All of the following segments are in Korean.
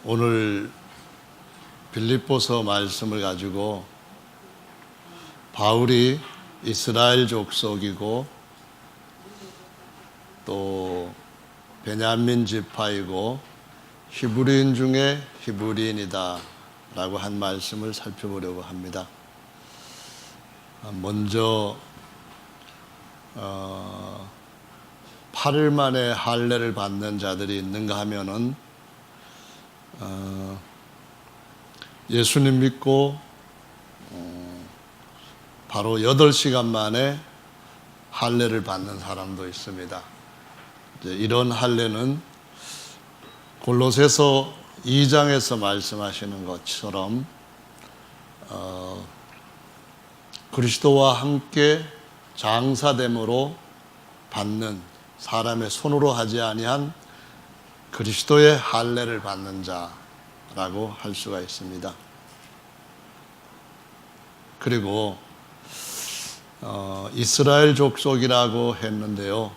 오늘 빌립보서 말씀을 가지고 바울이 이스라엘 족속이고 또 베냐민 지파이고 히브리인 중에 히브리인이다 라고 한 말씀을 살펴보려고 합니다. 먼저 8일 만에 할례를 받는 자들이 있는가 하면은 예수님 믿고 바로 8시간 만에 할례를 받는 사람도 있습니다. 이런 할례는 골로새서 2장에서 말씀하시는 것처럼 그리스도와 함께 장사됨으로 받는 사람의 손으로 하지 아니한 그리스도의 할례를 받는 자라고 할 수가 있습니다. 그리고 이스라엘 족속이라고 했는데요.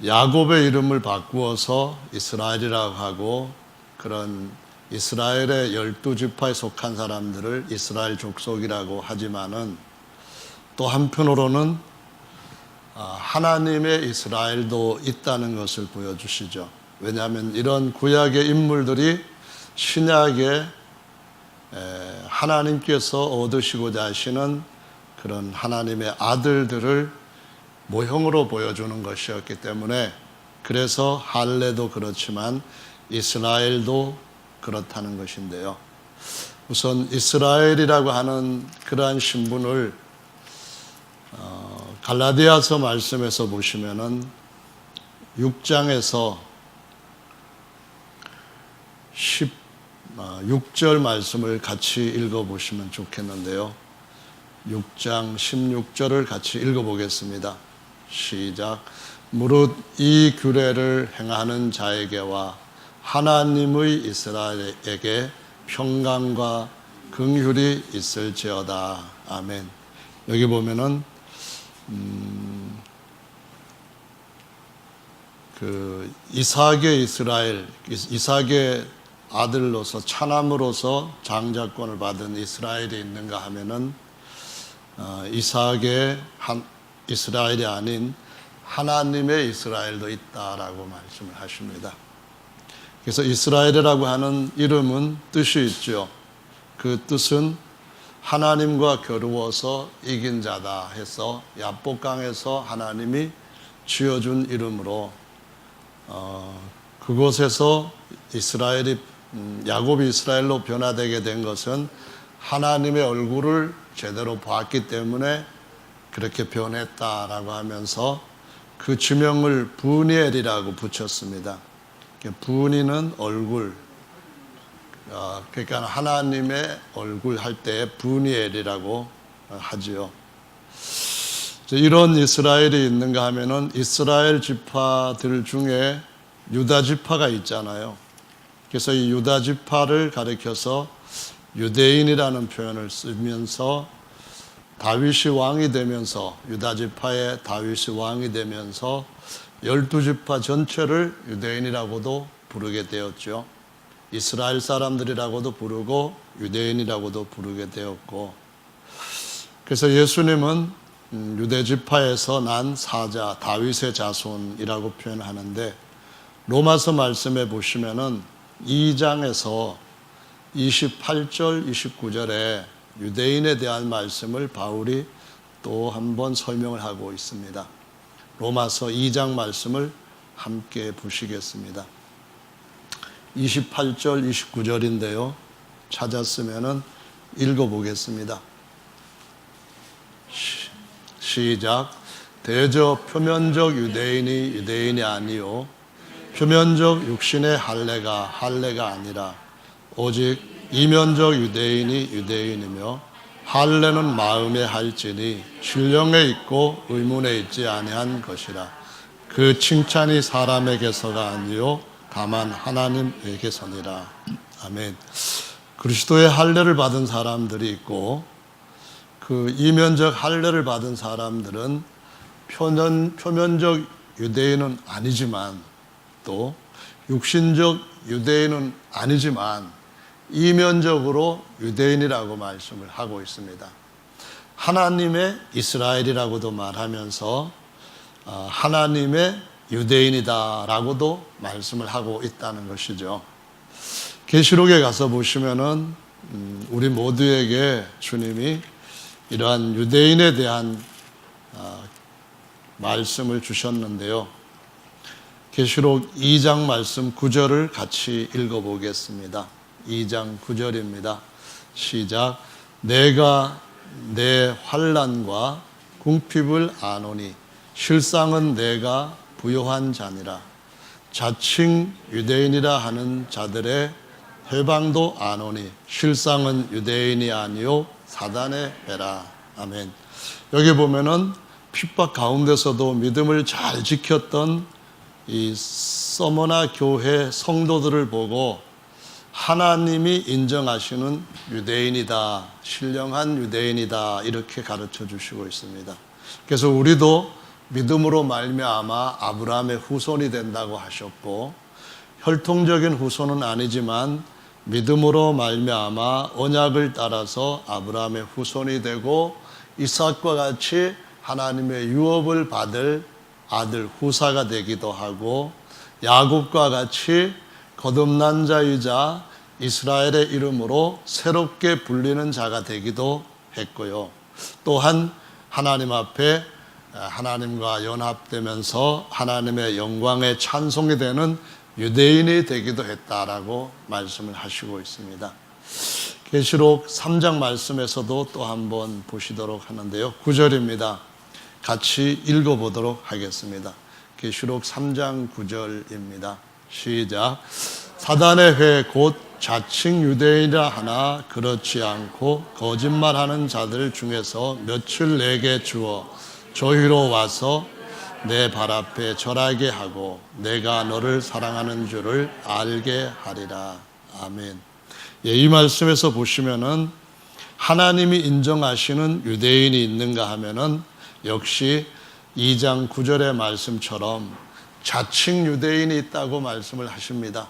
야곱의 이름을 바꾸어서 이스라엘이라고 하고 그런 이스라엘의 12지파에 속한 사람들을 이스라엘 족속이라고 하지만은 또 한편으로는 하나님의 이스라엘도 있다는 것을 보여주시죠. 왜냐하면 이런 구약의 인물들이 신약에 하나님께서 얻으시고자 하시는 그런 하나님의 아들들을 모형으로 보여주는 것이었기 때문에 그래서 할례도 그렇지만 이스라엘도 그렇다는 것인데요. 우선 이스라엘이라고 하는 그러한 신분을 갈라디아서 말씀에서 보시면은 6장에서 16절 말씀을 같이 읽어보시면 좋겠는데요. 6장 16절을 같이 읽어보겠습니다. 시작. 무릇 이 규례를 행하는 자에게와 하나님의 이스라엘에게 평강과 긍휼이 있을지어다. 아멘. 여기 보면은 이삭의 이스라엘, 이삭의 아들로서 차남으로서 장자권을 받은 이스라엘이 있는가 하면은 이삭의 이스라엘이 아닌 하나님의 이스라엘도 있다라고 말씀을 하십니다. 그래서 이스라엘이라고 하는 이름은 뜻이 있죠. 그 뜻은 하나님과 겨루어서 이긴 자다 해서 야복강에서 하나님이 지어준 이름으로 그곳에서 이스라엘이 야곱이 이스라엘로 변화되게 된 것은 하나님의 얼굴을 제대로 봤기 때문에 그렇게 변했다라고 하면서 그 지명을 브니엘이라고 붙였습니다. 브니는 얼굴, 그러니까 하나님의 얼굴 할 때 브니엘이라고 하지요. 이런 이스라엘이 있는가 하면은 이스라엘 지파들 중에 유다 지파가 있잖아요. 그래서 이 유다 지파를 가리켜서 유대인이라는 표현을 쓰면서 다윗이 왕이 되면서 유다 지파의 다윗이 왕이 되면서 12지파 전체를 유대인이라고도 부르게 되었죠. 이스라엘 사람들이라고도 부르고 유대인이라고도 부르게 되었고, 그래서 예수님은 유대지파에서 난 사자 다윗의 자손이라고 표현하는데 로마서 말씀에 보시면은 2장에서 28절 29절에 유대인에 대한 말씀을 바울이 또 한 번 설명을 하고 있습니다. 로마서 2장 말씀을 함께 보시겠습니다. 28절 29절인데요. 찾았으면은 읽어보겠습니다. 시작. 대저 표면적 유대인이 유대인이 아니요 표면적 육신의 할례가 아니라 오직 이면적 유대인이 유대인이며 할례는 마음에 할지니 신령에 있고 의문에 있지 아니한 것이라. 그 칭찬이 사람에게서가 아니요 다만 하나님에게서니라. 아멘. 그리스도의 할례를 받은 사람들이 있고 그 이면적 할례를 받은 사람들은 표면적 유대인은 아니지만 또 육신적 유대인은 아니지만 이면적으로 유대인이라고 말씀을 하고 있습니다. 하나님의 이스라엘이라고도 말하면서 하나님의 유대인이다라고도 말씀을 하고 있다는 것이죠. 계시록에 가서 보시면은 우리 모두에게 주님이 이러한 유대인에 대한 말씀을 주셨는데요. 계시록 2장 말씀 9절을 같이 읽어보겠습니다. 2장 9절입니다. 시작. 내가 내 환난과 궁핍을 아노니 실상은 내가 부요한 자니라. 자칭 유대인이라 하는 자들의 회방도 아노니 실상은 유대인이 아니요 사단의 배라. 아멘. 여기 보면은 핍박 가운데서도 믿음을 잘 지켰던 이 서머나 교회 성도들을 보고 하나님이 인정하시는 유대인이다, 신령한 유대인이다 이렇게 가르쳐 주시고 있습니다. 그래서 우리도 믿음으로 말미암아 아브라함의 후손이 된다고 하셨고, 혈통적인 후손은 아니지만 믿음으로 말미암아 언약을 따라서 아브라함의 후손이 되고 이삭과 같이 하나님의 유업을 받을 아들 후사가 되기도 하고, 야곱과 같이 거듭난 자이자 이스라엘의 이름으로 새롭게 불리는 자가 되기도 했고요. 또한 하나님 앞에 하나님과 연합되면서 하나님의 영광의 찬송이 되는 유대인이 되기도 했다라고 말씀을 하시고 있습니다. 계시록 3장 말씀에서도 또 한번 보시도록 하는데요. 9절입니다. 같이 읽어보도록 하겠습니다. 계시록 3장 9절입니다. 시작. 사단의 회 곧 자칭 유대인이라 하나 그렇지 않고 거짓말하는 자들 중에서 며칠 내게 주어 저희로 와서 내 발 앞에 절하게 하고 내가 너를 사랑하는 줄을 알게 하리라. 아멘. 예, 이 말씀에서 보시면은 하나님이 인정하시는 유대인이 있는가 하면은 역시 2장 9절의 말씀처럼 자칭 유대인이 있다고 말씀을 하십니다.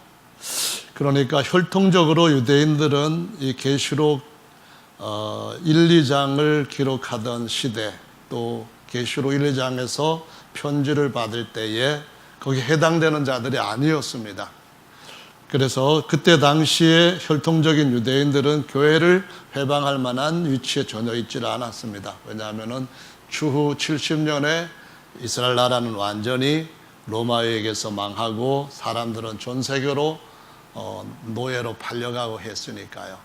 그러니까 혈통적으로 유대인들은 이 계시록 1, 2장을 기록하던 시대, 또 계시록 1, 2장에서 편지를 받을 때에 거기에 해당되는 자들이 아니었습니다. 그래서 그때 당시에 혈통적인 유대인들은 교회를 회방할 만한 위치에 전혀 있지 않았습니다. 왜냐하면 추후 70년에 이스라엘 나라는 완전히 로마에게서 망하고 사람들은 전 세계로 노예로 팔려가고 했으니까요.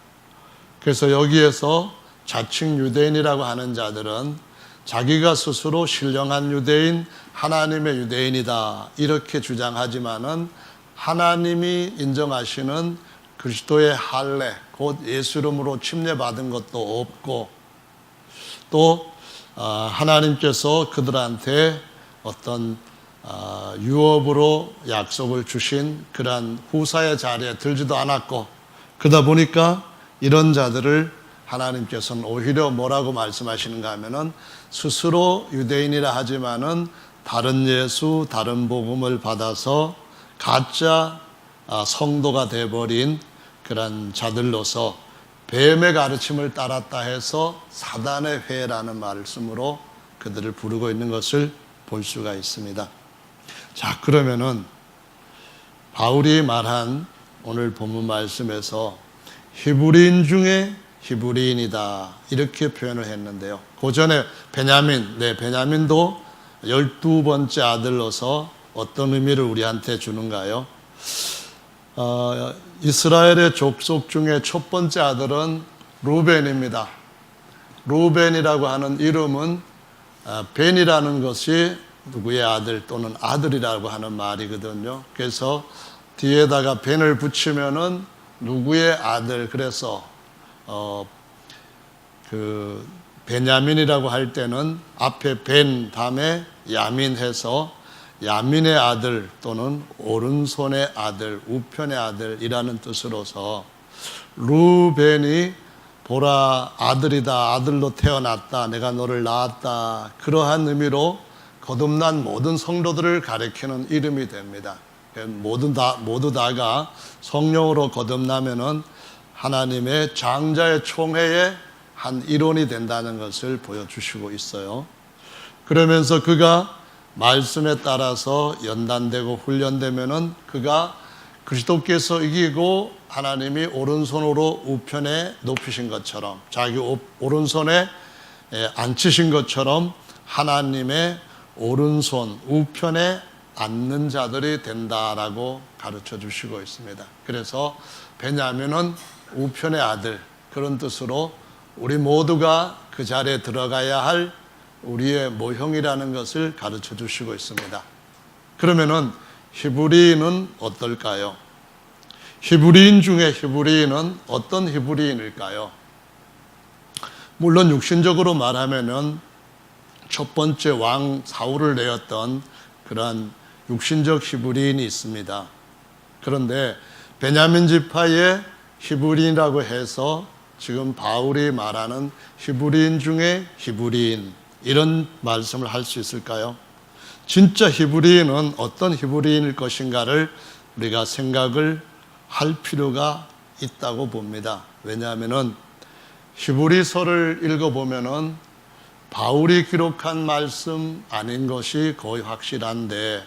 그래서 여기에서 자칭 유대인이라고 하는 자들은 자기가 스스로 신령한 유대인, 하나님의 유대인이다 이렇게 주장하지만은 하나님이 인정하시는 그리스도의 할례, 곧 예수 이름으로 침례받은 것도 없고, 또 하나님께서 그들한테 어떤 유업으로 약속을 주신 그러한 후사의 자리에 들지도 않았고, 그러다 보니까 이런 자들을 하나님께서는 오히려 뭐라고 말씀하시는가 하면은 스스로 유대인이라 하지만은 다른 예수, 다른 복음을 받아서 가짜 성도가 되어버린 그런 자들로서 뱀의 가르침을 따랐다 해서 사단의 회라는 말씀으로 그들을 부르고 있는 것을 볼 수가 있습니다. 자, 그러면은 바울이 말한 오늘 본문 말씀에서 히브리인 중에 히브리인이다 이렇게 표현을 했는데요. 그 전에 베냐민도 12번째 아들로서 어떤 의미를 우리한테 주는가요? 이스라엘의 족속 중에 첫 번째 아들은 루벤입니다. 루벤이라고 하는 이름은 벤이라는 것이 누구의 아들 또는 아들이라고 하는 말이거든요. 그래서 뒤에다가 벤을 붙이면은 누구의 아들, 그래서 베냐민이라고 할 때는 앞에 벤 다음에 야민 해서 야민의 아들 또는 오른손의 아들, 우편의 아들이라는 뜻으로서 루벤이 보라 아들이다, 아들로 태어났다, 내가 너를 낳았다, 그러한 의미로 거듭난 모든 성도들을 가리키는 이름이 됩니다. 모두 다가 성령으로 거듭나면은 하나님의 장자의 총회의 한 일원이 된다는 것을 보여주시고 있어요. 그러면서 그가 말씀에 따라서 연단되고 훈련되면은 그가 그리스도께서 이기고 하나님이 오른손으로 우편에 높이신 것처럼, 자기 오른손에 앉히신 것처럼 하나님의 오른손 우편에 앉는 자들이 된다라고 가르쳐 주시고 있습니다. 그래서 베냐민은 우편의 아들, 그런 뜻으로 우리 모두가 그 자리에 들어가야 할 우리의 모형이라는 것을 가르쳐 주시고 있습니다. 그러면은 히브리인은 어떨까요? 히브리인 중에 히브리인은 어떤 히브리인일까요? 물론 육신적으로 말하면은 첫 번째 왕 사울을 내었던 그러한 육신적 히브리인이 있습니다. 그런데 베냐민 지파의 히브리인이라고 해서 지금 바울이 말하는 히브리인 중에 히브리인, 이런 말씀을 할 수 있을까요? 진짜 히브리인은 어떤 히브리인일 것인가를 우리가 생각을 할 필요가 있다고 봅니다. 왜냐하면은 히브리서를 읽어보면은 바울이 기록한 말씀 아닌 것이 거의 확실한데,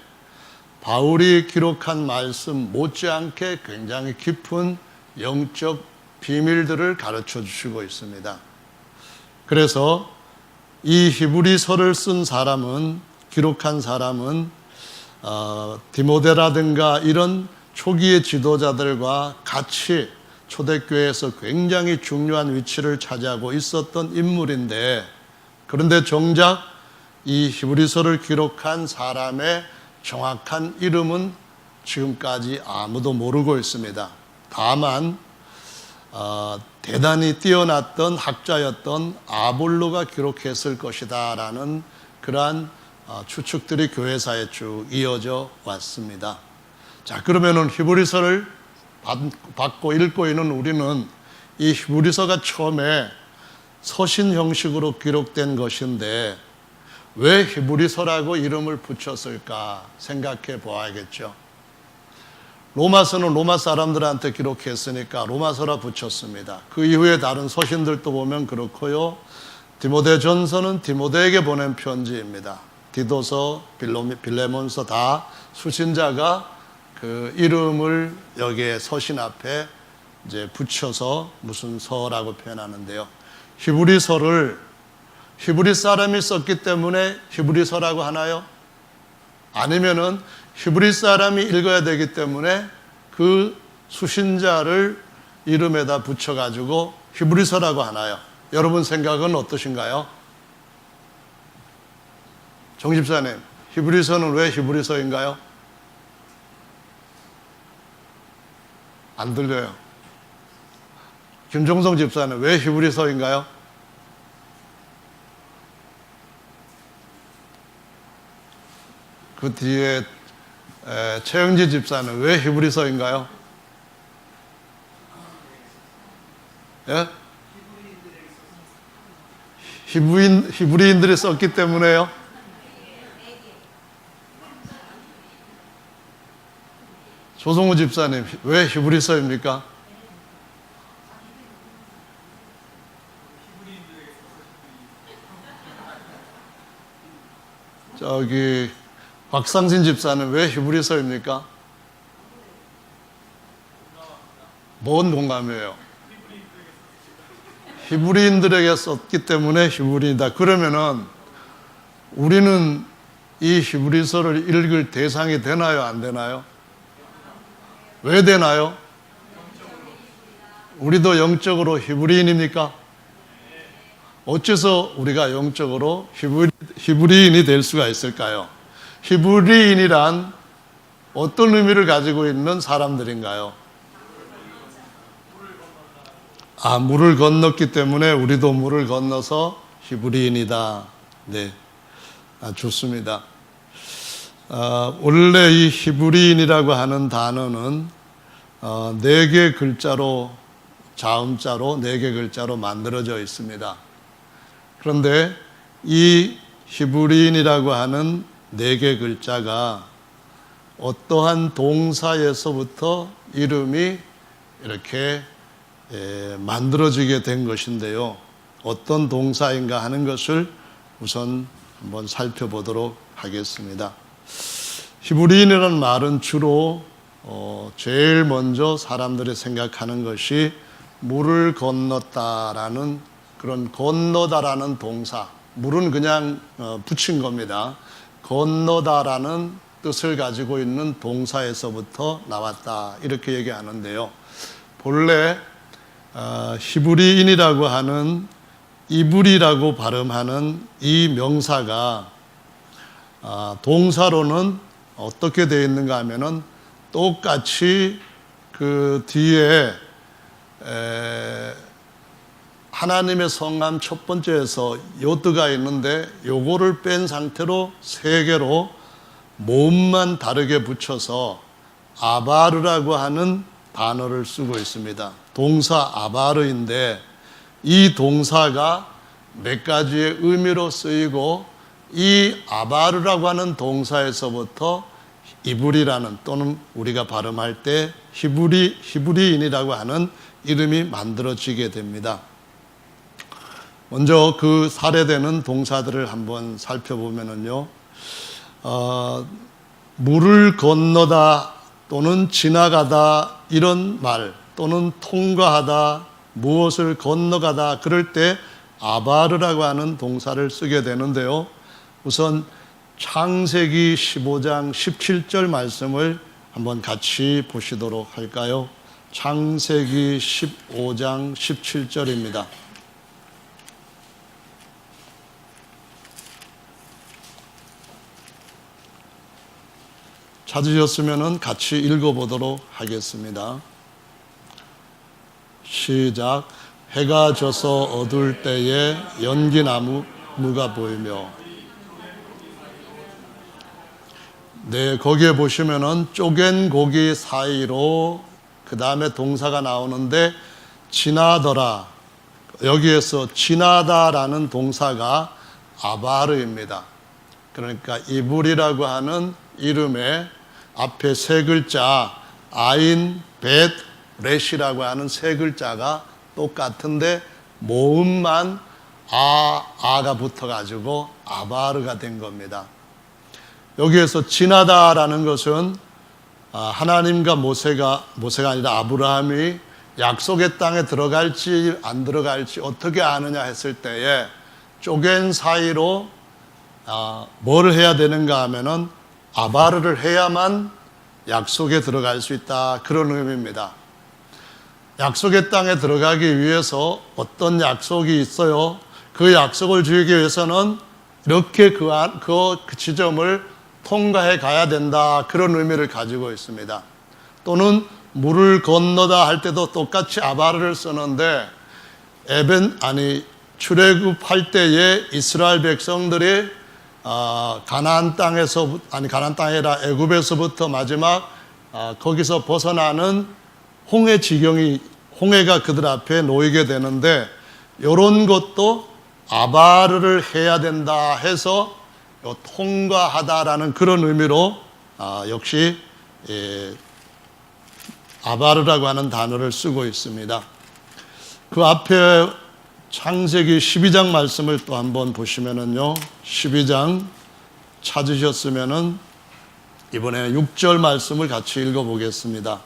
바울이 기록한 말씀 못지않게 굉장히 깊은 영적 비밀들을 가르쳐 주시고 있습니다. 그래서 이 히브리서를 쓴 사람은, 기록한 사람은 디모데라든가 이런 초기의 지도자들과 같이 초대교회에서 굉장히 중요한 위치를 차지하고 있었던 인물인데, 그런데 정작 이 히브리서를 기록한 사람의 정확한 이름은 지금까지 아무도 모르고 있습니다. 다만 대단히 뛰어났던 학자였던 아볼로가 기록했을 것이다 라는 그러한 추측들이 교회사에 쭉 이어져 왔습니다. 자, 그러면은 히브리서를 받고 읽고 있는 우리는 이 히브리서가 처음에 서신 형식으로 기록된 것인데 왜 히브리서라고 이름을 붙였을까 생각해 보아야겠죠. 로마서는 로마 사람들한테 기록했으니까 로마서라 붙였습니다. 그 이후에 다른 서신들도 보면 그렇고요. 디모데전서는 디모데에게 보낸 편지입니다. 디도서, 빌레몬서 다 수신자가 그 이름을 여기에 서신 앞에 이제 붙여서 무슨 서라고 표현하는데요. 히브리서를 히브리 사람이 썼기 때문에 히브리서라고 하나요? 아니면은 히브리 사람이 읽어야 되기 때문에 그 수신자를 이름에다 붙여가지고 히브리서라고 하나요? 여러분 생각은 어떠신가요? 정 집사님, 히브리서는 왜 히브리서인가요? 안 들려요. 김종성 집사는 왜 히브리서인가요? 그 뒤에 최영지 집사는 왜 히브리서인가요? 예? 히브리인들이 썼기 때문에요? 조성우 집사님, 왜 히브리서입니까? 저기 박상진 집사는 왜 히브리서입니까? 뭔 공감이에요? 히브리인들에게 썼기 때문에 히브리이다. 그러면은 우리는 이 히브리서를 읽을 대상이 되나요? 안 되나요? 왜 되나요? 우리도 영적으로 히브리인입니까? 어째서 우리가 영적으로 히브리인이 될 수가 있을까요? 히브리인이란 어떤 의미를 가지고 있는 사람들인가요? 물을 건넜기 때문에 우리도 물을 건너서 히브리인이다. 네, 좋습니다. 원래 이 히브리인이라고 하는 단어는 4개 글자로, 자음자로 4개 글자로 만들어져 있습니다. 그런데 이 히브리인이라고 하는 4개 글자가 어떠한 동사에서부터 이름이 이렇게 만들어지게 된 것인데요. 어떤 동사인가 하는 것을 우선 한번 살펴보도록 하겠습니다. 히브리인이라는 말은 주로 제일 먼저 사람들이 생각하는 것이 물을 건넜다라는 그런 건너다라는 동사, 물은 그냥 붙인 겁니다. 건너다라는 뜻을 가지고 있는 동사에서부터 나왔다 이렇게 얘기하는데요. 본래 히브리인이라고 하는 이브리라고 발음하는 이 명사가 동사로는 어떻게 되어 있는가 하면은 똑같이 그 뒤에 하나님의 성함 첫 번째에서 요드가 있는데 요거를 뺀 상태로 세 개로 모음만 다르게 붙여서 아바르라고 하는 단어를 쓰고 있습니다. 동사 아바르인데 이 동사가 몇 가지의 의미로 쓰이고 이 아바르라고 하는 동사에서부터 이브리라는 또는 우리가 발음할 때 히브리인이라고 하는 이름이 만들어지게 됩니다. 먼저 그 사례되는 동사들을 한번 살펴보면요. 물을 건너다 또는 지나가다 이런 말 또는 통과하다 무엇을 건너가다 그럴 때 아바르라고 하는 동사를 쓰게 되는데요. 우선 창세기 15장 17절 말씀을 한번 같이 보시도록 할까요? 창세기 15장 17절입니다. 찾으셨으면 같이 읽어보도록 하겠습니다. 시작. 해가 져서 어두울 때에 연기나무가 보이며, 네, 거기에 보시면은 쪼갠 고기 사이로 그 다음에 동사가 나오는데 지나더라. 여기에서 지나다라는 동사가 아바르입니다. 그러니까 이불이라고 하는 이름에 앞에 세 글자 아인, 벳, 렛이라고 하는 세 글자가 똑같은데 모음만 아가 붙어가지고 아바르가 된 겁니다. 여기에서 지나다라는 것은 하나님과 모세가 아니라 아브라함이 약속의 땅에 들어갈지 안 들어갈지 어떻게 아느냐 했을 때에 쪼갠 사이로 뭘 해야 되는가 하면은 아바르를 해야만 약속에 들어갈 수 있다 그런 의미입니다. 약속의 땅에 들어가기 위해서 어떤 약속이 있어요. 그 약속을 주기 위해서는 이렇게 그 지점을 통과해 가야 된다 그런 의미를 가지고 있습니다. 또는 물을 건너다 할 때도 똑같이 아바르를 쓰는데 출애굽할 때에 이스라엘 백성들이 가나안 땅이 아니라 애굽에서부터 마지막 거기서 벗어나는 홍해가 그들 앞에 놓이게 되는데 이런 것도 아바르를 해야 된다 해서 통과하다라는 그런 의미로 역시 아바르라고 하는 단어를 쓰고 있습니다. 그 앞에 창세기 12장 말씀을 또 한번 보시면은요. 12장 찾으셨으면은 이번에는 6절 말씀을 같이 읽어보겠습니다.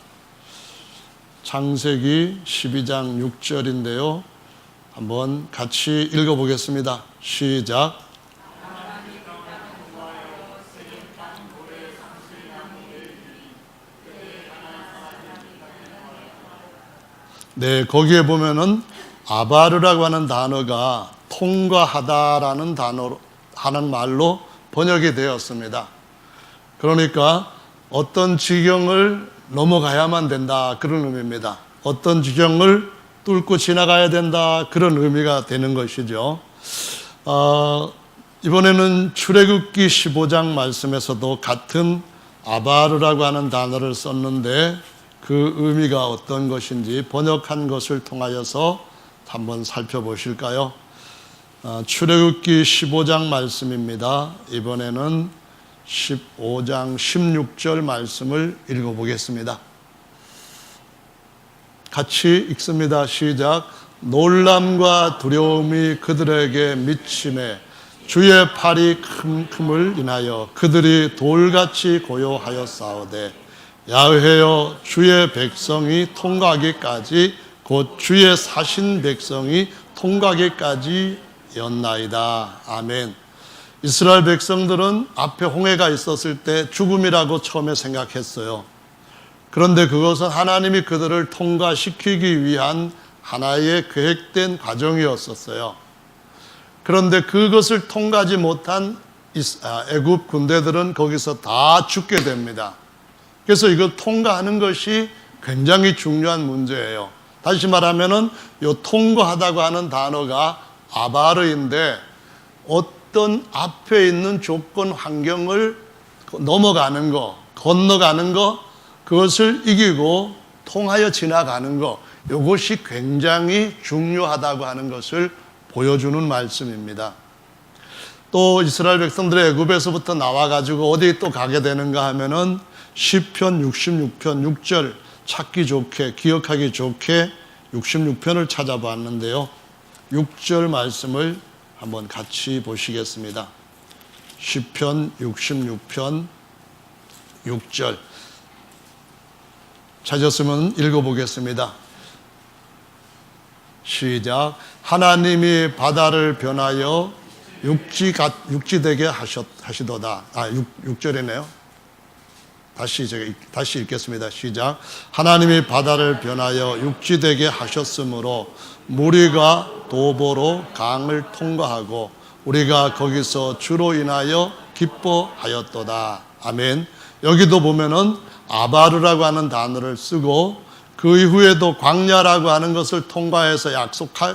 창세기 12장 6절인데요. 한번 같이 읽어보겠습니다. 시작. 네, 거기에 보면은 아바르라고 하는 단어가 통과하다라는 단어로 하는 말로 번역이 되었습니다. 그러니까 어떤 지경을 넘어가야만 된다 그런 의미입니다. 어떤 지경을 뚫고 지나가야 된다 그런 의미가 되는 것이죠. 이번에는 출애굽기 15장 말씀에서도 같은 아바르라고 하는 단어를 썼는데 그 의미가 어떤 것인지 번역한 것을 통하여서 한번 살펴보실까요? 출애굽기 15장 말씀입니다. 이번에는 15장 16절 말씀을 읽어보겠습니다. 같이 읽습니다. 시작. 놀람과 두려움이 그들에게 미치매 주의 팔이 큼큼을 인하여 그들이 돌같이 고요하여 싸우되 야훼여 주의 백성이 통과하기까지 곧 주의 사신 백성이 통과하기까지 였나이다. 아멘. 이스라엘 백성들은 앞에 홍해가 있었을 때 죽음이라고 처음에 생각했어요. 그런데 그것은 하나님이 그들을 통과시키기 위한 하나의 계획된 과정이었었어요. 그런데 그것을 통과하지 못한 애굽 군대들은 거기서 다 죽게 됩니다. 그래서 이걸 통과하는 것이 굉장히 중요한 문제예요. 다시 말하면은 이 통과하다고 하는 단어가 아바르인데 어떤 앞에 있는 조건 환경을 넘어가는 거, 건너가는 거, 그것을 이기고 통하여 지나가는 거, 이것이 굉장히 중요하다고 하는 것을 보여주는 말씀입니다. 또 이스라엘 백성들의 애굽에서부터 나와가지고 어디 또 가게 되는가 하면은 시편 66편 6절 찾기 좋게, 기억하기 좋게 66편을 찾아봤는데요. 6절 말씀을 한번 같이 보시겠습니다. 시편 66편 6절 찾았으면 읽어보겠습니다. 시작. 하나님이 바다를 변하여 육지 되게 하시도다. 6절이네요. 다시 읽겠습니다. 시작. 하나님이 바다를 변하여 육지 되게 하셨으므로 무리가 도보로 강을 통과하고 우리가 거기서 주로 인하여 기뻐하였도다. 아멘. 여기도 보면은 아바르라고 하는 단어를 쓰고 그 이후에도 광야라고 하는 것을 통과해서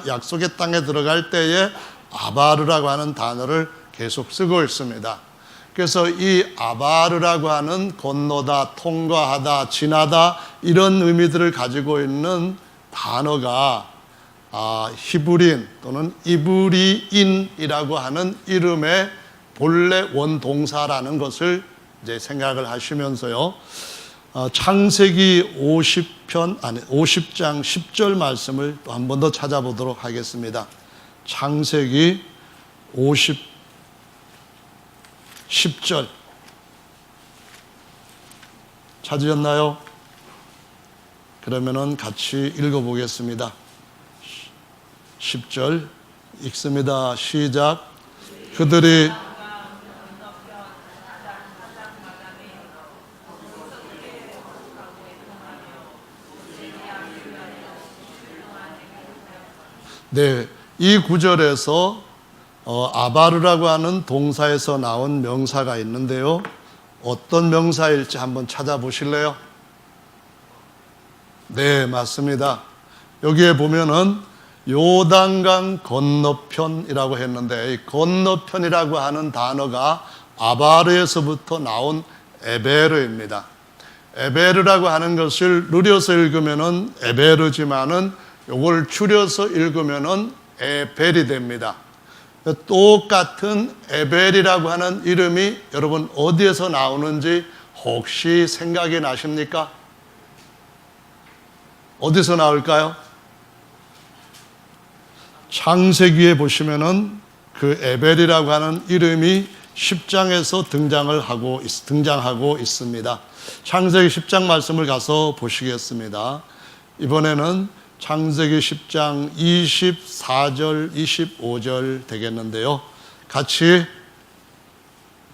약속의 땅에 들어갈 때에 아바르라고 하는 단어를 계속 쓰고 있습니다. 그래서 이 아바르라고 하는 건너다, 통과하다, 지나다 이런 의미들을 가지고 있는 단어가 히브린 또는 이브리인이라고 하는 이름의 본래 원동사라는 것을 이제 생각을 하시면서요. 창세기 50장 10절 말씀을 또 한 번 더 찾아보도록 하겠습니다. 창세기 10절 찾으셨나요? 그러면은 같이 읽어보겠습니다. 10절 읽습니다. 시작. 그들이 네, 이 구절에서 아바르라고 하는 동사에서 나온 명사가 있는데요. 어떤 명사일지 한번 찾아보실래요? 네, 맞습니다. 여기에 보면은 요단강 건너편이라고 했는데 이 건너편이라고 하는 단어가 아바르에서부터 나온 에베르입니다. 에베르라고 하는 것을 느려서 읽으면은 에베르지만은 요걸 줄여서 읽으면은 에벨이 됩니다. 똑같은 에벨이라고 하는 이름이 여러분 어디에서 나오는지 혹시 생각이 나십니까? 어디서 나올까요? 창세기에 보시면은 그 에벨이라고 하는 이름이 10장에서 등장하고 있습니다. 창세기 10장 말씀을 가서 보시겠습니다. 이번에는 창세기 10장 24절, 25절 되겠는데요. 같이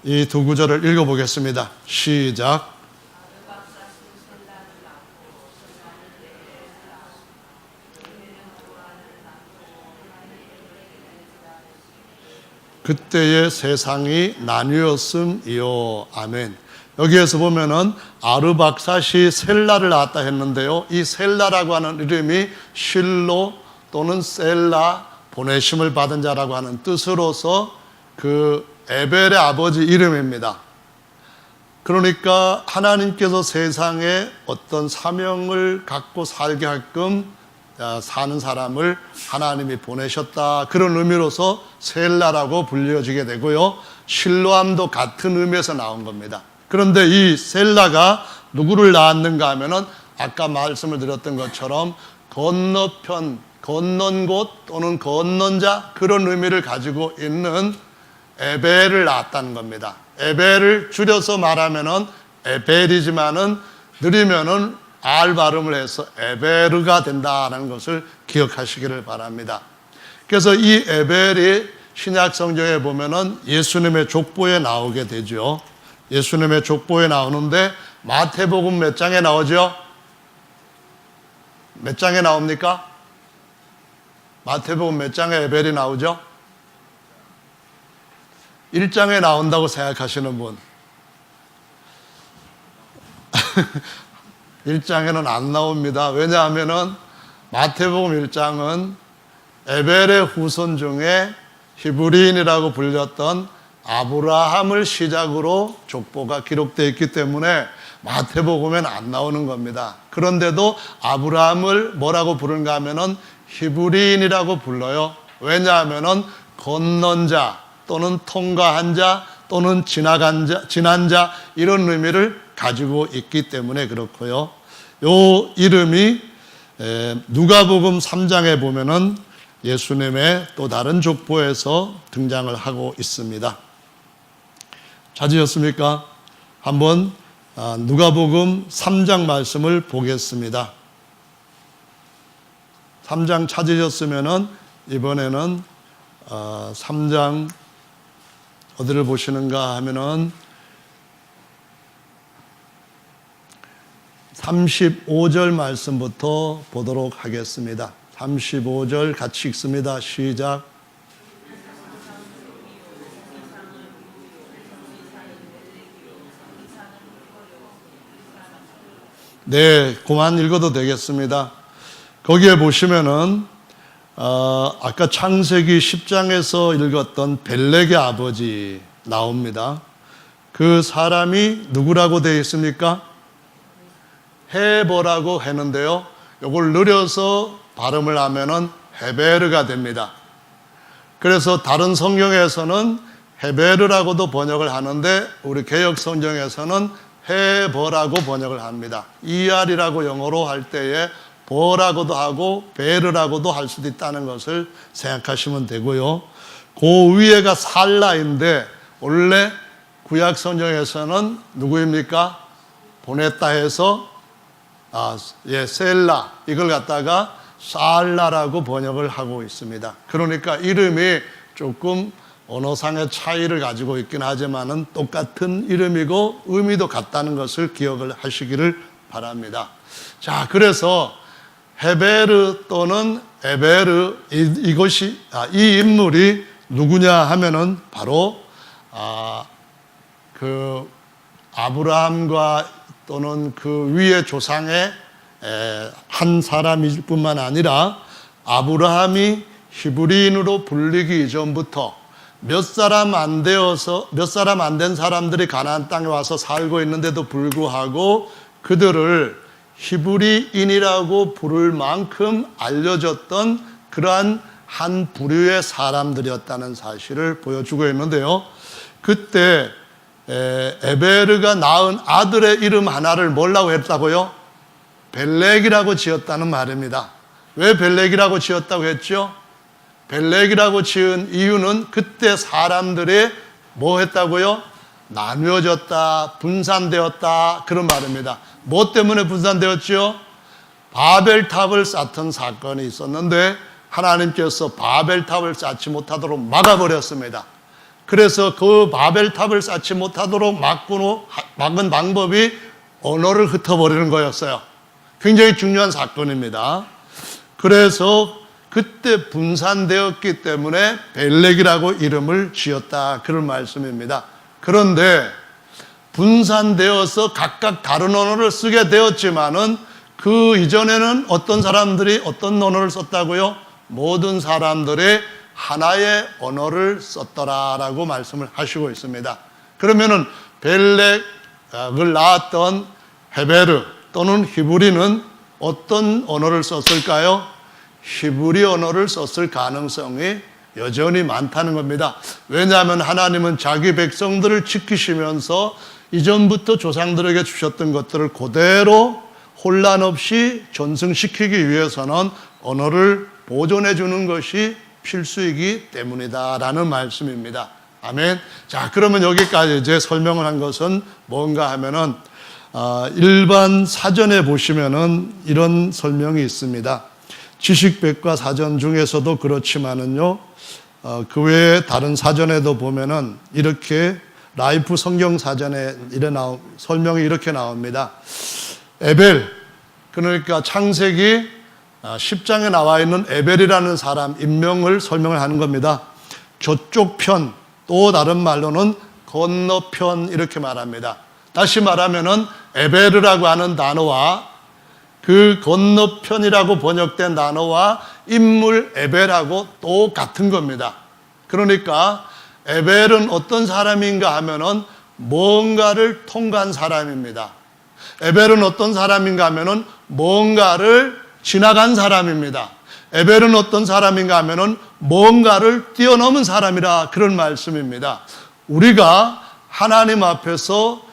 이 두 구절을 읽어보겠습니다. 시작. 그때의 세상이 나뉘었음이요. 아멘. 여기에서 보면은 아르박삿이 셀라를 낳았다 했는데요. 이 셀라라고 하는 이름이 실로 또는 셀라, 보내심을 받은 자라고 하는 뜻으로서 그 에벨의 아버지 이름입니다. 그러니까 하나님께서 세상에 어떤 사명을 갖고 살게 할끔 사는 사람을 하나님이 보내셨다. 그런 의미로서 셀라라고 불려지게 되고요. 실로암도 같은 의미에서 나온 겁니다. 그런데 이 셀라가 누구를 낳았는가 하면은 아까 말씀을 드렸던 것처럼 건너편, 건넌 곳 또는 건넌 자, 그런 의미를 가지고 있는 에벨을 낳았다는 겁니다. 에벨을 줄여서 말하면은 에벨이지만은 느리면은 알 발음을 해서 에베르가 된다는 것을 기억하시기를 바랍니다. 그래서 이 에벨이 신약 성경에 보면은 예수님의 족보에 나오게 되죠. 예수님의 족보에 나오는데 마태복음 몇 장에 나오죠? 몇 장에 나옵니까? 마태복음 몇 장에 에벨이 나오죠? 1장에 나온다고 생각하시는 분. 1장에는 안 나옵니다. 왜냐하면은 마태복음 1장은 에벨의 후손 중에 히브리인이라고 불렸던 아브라함을 시작으로 족보가 기록되어 있기 때문에 마태복음에는 안 나오는 겁니다. 그런데도 아브라함을 뭐라고 부르는가 하면은 히브리인이라고 불러요. 왜냐하면은 건넌 자 또는 통과한 자 또는 지난 자 이런 의미를 가지고 있기 때문에 그렇고요. 요 이름이 누가복음 3장에 보면은 예수님의 또 다른 족보에서 등장을 하고 있습니다. 찾으셨습니까? 한번 누가복음 3장 말씀을 보겠습니다. 3장 찾으셨으면은 이번에는 3장 어디를 보시는가 하면은 35절 말씀부터 보도록 하겠습니다. 35절 같이 읽습니다. 시작. 네, 그만 읽어도 되겠습니다. 거기에 보시면은 아까 창세기 10장에서 읽었던 벨렉의 아버지 나옵니다. 그 사람이 누구라고 되어 있습니까? 헤버라고 했는데요. 이걸 느려서 발음을 하면은 헤베르가 됩니다. 그래서 다른 성경에서는 헤베르라고도 번역을 하는데 우리 개역 성경에서는 헤버라고 번역을 합니다. ER이라고 영어로 할 때에 버라고도 하고 베르라고도 할 수도 있다는 것을 생각하시면 되고요. 그 위에가 살라인데 원래 구약 성경에서는 누구입니까? 보냈다 해서 셀라 이걸 갖다가 살라라고 번역을 하고 있습니다. 그러니까 이름이 조금 언어상의 차이를 가지고 있긴 하지만은 똑같은 이름이고 의미도 같다는 것을 기억을 하시기를 바랍니다. 자, 그래서 헤베르 또는 에베르 이 인물이 누구냐 하면은 바로 그 아브라함과 또는 그 위의 조상의 한 사람일 뿐만 아니라 아브라함이 히브리인으로 불리기 이전부터 몇 사람 안 된 사람들이 가나안 땅에 와서 살고 있는데도 불구하고 그들을 히브리인이라고 부를 만큼 알려졌던 그러한 한 부류의 사람들이었다는 사실을 보여주고 있는데요. 그때 에베르가 낳은 아들의 이름 하나를 뭐라고 했다고요? 벨렉이라고 지었다는 말입니다. 왜 벨렉이라고 지었다고 했죠? 벨렉이라고 지은 이유는 그때 사람들이 뭐 했다고요? 나누어졌다, 분산되었다 그런 말입니다. 뭐 때문에 분산되었죠? 바벨탑을 쌓던 사건이 있었는데 하나님께서 바벨탑을 쌓지 못하도록 막아버렸습니다. 그래서 그 바벨탑을 쌓지 못하도록 막은 방법이 언어를 흩어버리는 거였어요. 굉장히 중요한 사건입니다. 그래서 그때 분산되었기 때문에 벨렉이라고 이름을 지었다 그런 말씀입니다. 그런데 분산되어서 각각 다른 언어를 쓰게 되었지만은 그 이전에는 어떤 사람들이 어떤 언어를 썼다고요? 모든 사람들이 하나의 언어를 썼더라라고 말씀을 하시고 있습니다. 그러면은 벨렉을 낳았던 헤베르 또는 히브리는 어떤 언어를 썼을까요? 히브리 언어를 썼을 가능성이 여전히 많다는 겁니다. 왜냐하면 하나님은 자기 백성들을 지키시면서 이전부터 조상들에게 주셨던 것들을 그대로 혼란 없이 전승시키기 위해서는 언어를 보존해 주는 것이 필수이기 때문이다라는 말씀입니다. 아멘. 자, 그러면 여기까지 이제 설명을 한 것은 뭔가 하면은 일반 사전에 보시면은 이런 설명이 있습니다. 지식백과 사전 중에서도 그렇지만은요, 그 외에 다른 사전에도 보면은 이렇게 라이프 성경 사전에 설명이 이렇게 나옵니다. 에벨, 그러니까 창세기 10장에 나와 있는 에벨이라는 사람 인명을 설명을 하는 겁니다. 저쪽 편, 또 다른 말로는 건너편 이렇게 말합니다. 다시 말하면은 에벨이라고 하는 단어와 그 건너편이라고 번역된 단어와 인물 에벨하고 똑같은 겁니다. 그러니까 에벨은 어떤 사람인가 하면은 뭔가를 통과한 사람입니다. 에벨은 어떤 사람인가 하면은 뭔가를 지나간 사람입니다. 에벨은 어떤 사람인가 하면은 뭔가를 뛰어넘은 사람이라 그런 말씀입니다. 우리가 하나님 앞에서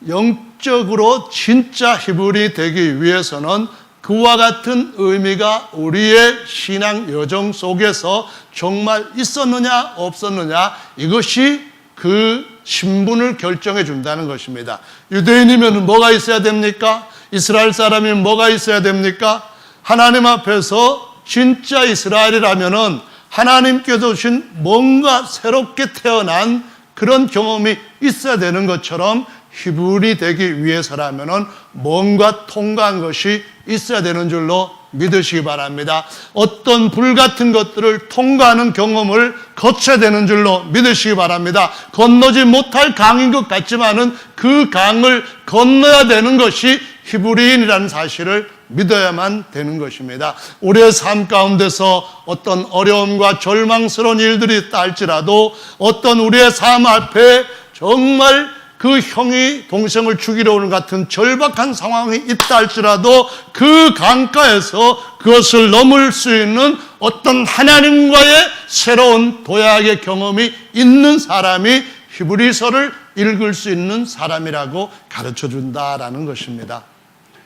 영적으로 진짜 히브리 되기 위해서는 그와 같은 의미가 우리의 신앙 여정 속에서 정말 있었느냐 없었느냐, 이것이 그 신분을 결정해 준다는 것입니다. 유대인이면 뭐가 있어야 됩니까? 이스라엘 사람이면 뭐가 있어야 됩니까? 하나님 앞에서 진짜 이스라엘이라면은 하나님께서 주신 뭔가 새롭게 태어난 그런 경험이 있어야 되는 것처럼 히브리 되기 위해서라면은 뭔가 통과한 것이 있어야 되는 줄로 믿으시기 바랍니다. 어떤 불같은 것들을 통과하는 경험을 거쳐야 되는 줄로 믿으시기 바랍니다. 건너지 못할 강인 것 같지만은 그 강을 건너야 되는 것이 히브리인이라는 사실을 믿어야만 되는 것입니다. 우리의 삶 가운데서 어떤 어려움과 절망스러운 일들이 있다 할지라도, 어떤 우리의 삶 앞에 정말 그 형이 동생을 죽이러 오는 같은 절박한 상황이 있다 할지라도 그 강가에서 그것을 넘을 수 있는 어떤 하나님과의 새로운 도약의 경험이 있는 사람이 히브리서를 읽을 수 있는 사람이라고 가르쳐 준다라는 것입니다.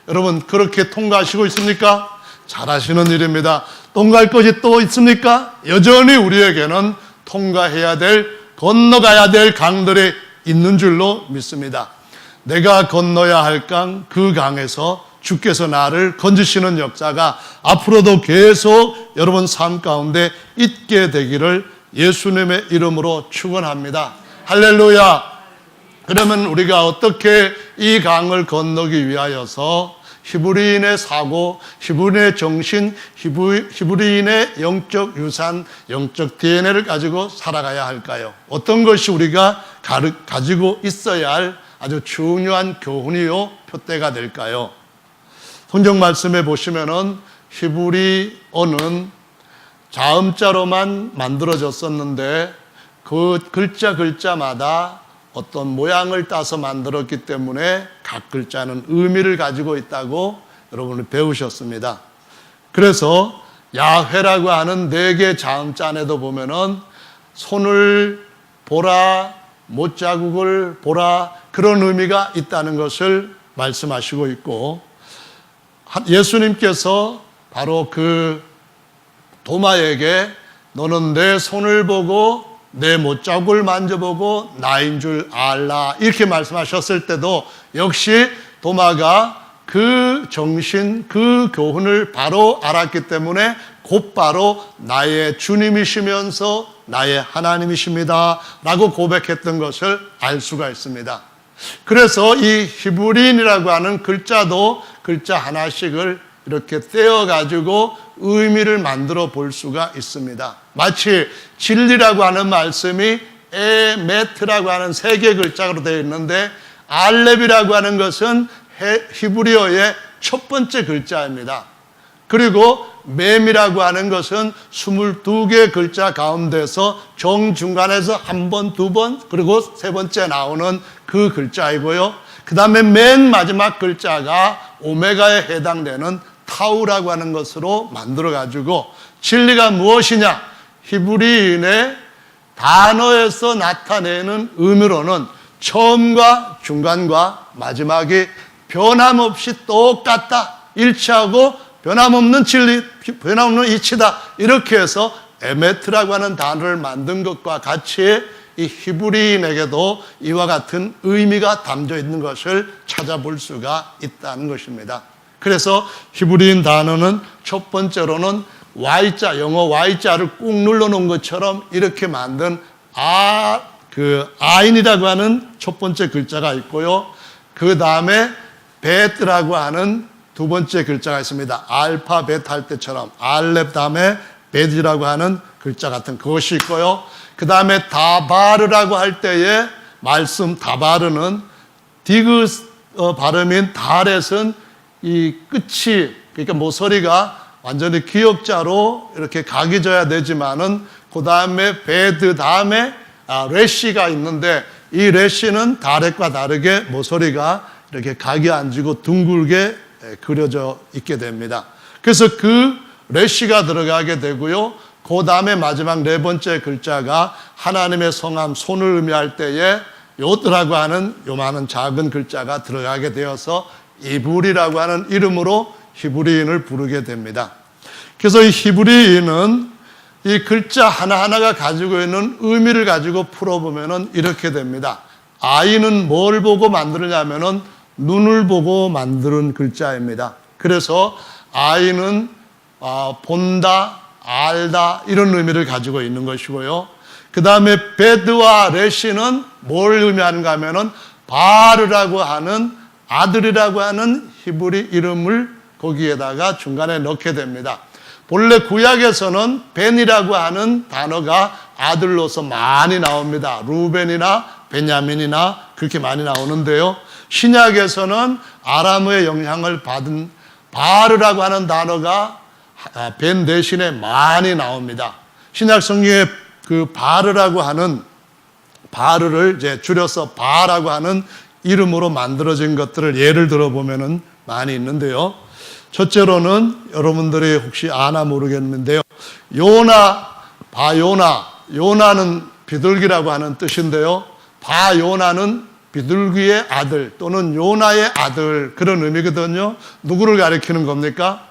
여러분, 그렇게 통과하시고 있습니까? 잘하시는 일입니다. 통과할 것이 또 있습니까? 여전히 우리에게는 통과해야 될, 건너가야 될 강들이 있는 줄로 믿습니다. 내가 건너야 할 강, 그 강에서 주께서 나를 건지시는 역사가 앞으로도 계속 여러분 삶 가운데 있게 되기를 예수님의 이름으로 축원합니다. 할렐루야. 그러면 우리가 어떻게 이 강을 건너기 위하여서 히브리인의 사고, 히브리인의 정신, 히브리인의 영적 유산, 영적 DNA를 가지고 살아가야 할까요? 어떤 것이 우리가 가지고 있어야 할 아주 중요한 교훈이요 표대가 될까요? 성경 말씀에 보시면은 히브리어는 자음자로만 만들어졌었는데 그 글자마다 어떤 모양을 따서 만들었기 때문에 각 글자는 의미를 가지고 있다고 여러분이 배우셨습니다. 그래서 야훼라고 하는 4개 자음자 안에도 보면은 손을 보라, 못자국을 보라, 그런 의미가 있다는 것을 말씀하시고 있고, 예수님께서 바로 그 도마에게 너는 내 손을 보고 내 못자국을 만져보고 나인 줄 알라, 이렇게 말씀하셨을 때도 역시 도마가 그 정신, 그 교훈을 바로 알았기 때문에 곧바로 나의 주님이시면서 나의 하나님이십니다 라고 고백했던 것을 알 수가 있습니다. 그래서 이 히브리인이라고 하는 글자도 글자 하나씩을 이렇게 떼어가지고 의미를 만들어 볼 수가 있습니다. 마치 진리라고 하는 말씀이 에메트라고 하는 3개 글자로 되어 있는데, 알렙이라고 하는 것은 히브리어의 첫 번째 글자입니다. 그리고 mem이라고 하는 것은 22개 글자 가운데서 정중간에서 한 번, 두 번, 그리고 세 번째 나오는 그 글자이고요. 그 다음에 맨 마지막 글자가 오메가에 해당되는 타우라고 하는 것으로 만들어 가지고 진리가 무엇이냐? 히브리인의 단어에서 나타내는 의미로는 처음과 중간과 마지막이 변함없이 똑같다, 일치하고 변함없는 진리, 변함없는 이치다, 이렇게 해서 에메트라고 하는 단어를 만든 것과 같이 이 히브리인에게도 이와 같은 의미가 담겨 있는 것을 찾아볼 수가 있다는 것입니다. 그래서 히브리인 단어는 첫 번째로는 Y자, 영어 Y자를 꾹 눌러 놓은 것처럼 이렇게 만든 아인이라고 하는 첫 번째 글자가 있고요. 그 다음에 베트라고 하는 두 번째 글자가 있습니다. 알파벳 할 때처럼 알렙 다음에 베디라고 하는 글자 같은 그것이 있고요. 그 다음에 다바르라고 할 때의 말씀 다바르는 디귿 발음인 달에선 이 끝이, 그러니까 모서리가 완전히 기역자로 이렇게 각이 져야 되지만은 그 다음에 베드 다음에 레시가 있는데 이 레시는 다렛과 다르게 모서리가 이렇게 각이 안 지고 둥글게 그려져 있게 됩니다. 그래서 그 레시가 들어가게 되고요. 그 다음에 마지막 네 번째 글자가 하나님의 성함, 손을 의미할 때에 요드라고 하는 요만한 작은 글자가 들어가게 되어서 이불이라고 하는 이름으로 히브리인을 부르게 됩니다. 그래서 이 히브리인은 이 글자 하나하나가 가지고 있는 의미를 가지고 풀어보면 이렇게 됩니다. 아이는 뭘 보고 만드느냐면은 눈을 보고 만드는 글자입니다. 그래서 아이는 본다, 알다, 이런 의미를 가지고 있는 것이고요. 그 다음에 베드와 레시는 뭘 의미하는가 하면은 바르라고 하는 아들이라고 하는 히브리 이름을 거기에다가 중간에 넣게 됩니다. 본래 구약에서는 벤이라고 하는 단어가 아들로서 많이 나옵니다. 루벤이나 베냐민이나 그렇게 많이 나오는데요. 신약에서는 아람어의 영향을 받은 바르라고 하는 단어가 벤 대신에 많이 나옵니다. 신약 성경에 그 바르라고 하는 바르를 이제 줄여서 바라고 하는 이름으로 만들어진 것들을 예를 들어보면은 많이 있는데요. 첫째로는 여러분들이 혹시 아나 모르겠는데요. 요나, 바요나, 요나는 비둘기라고 하는 뜻인데요. 바요나는 비둘기의 아들 또는 요나의 아들, 그런 의미거든요. 누구를 가리키는 겁니까?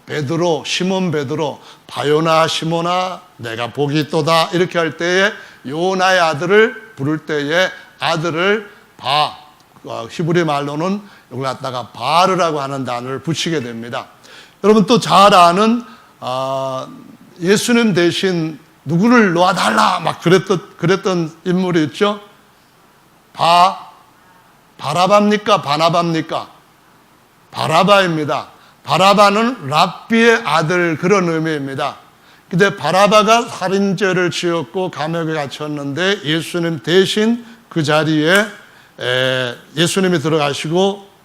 베드로, 시몬 베드로, 바요나 시몬아 내가 복이 있도다, 이렇게 할 때에 요나의 아들을 부를 때에 아들을 히브리 말로는 이걸 갖다가 바르라고 하는 단어를 붙이게 됩니다. 여러분 또 잘 아는 예수님 대신 누구를 놓아달라 막 그랬던 인물이 있죠. 바라바입니까? 바나바입니까? 바라바입니다. 바라바는 랍비의 아들, 그런 의미입니다. 근데 바라바가 살인죄를 지었고 감옥에 갇혔는데 예수님 대신 그 자리에 예수님이 들어가시고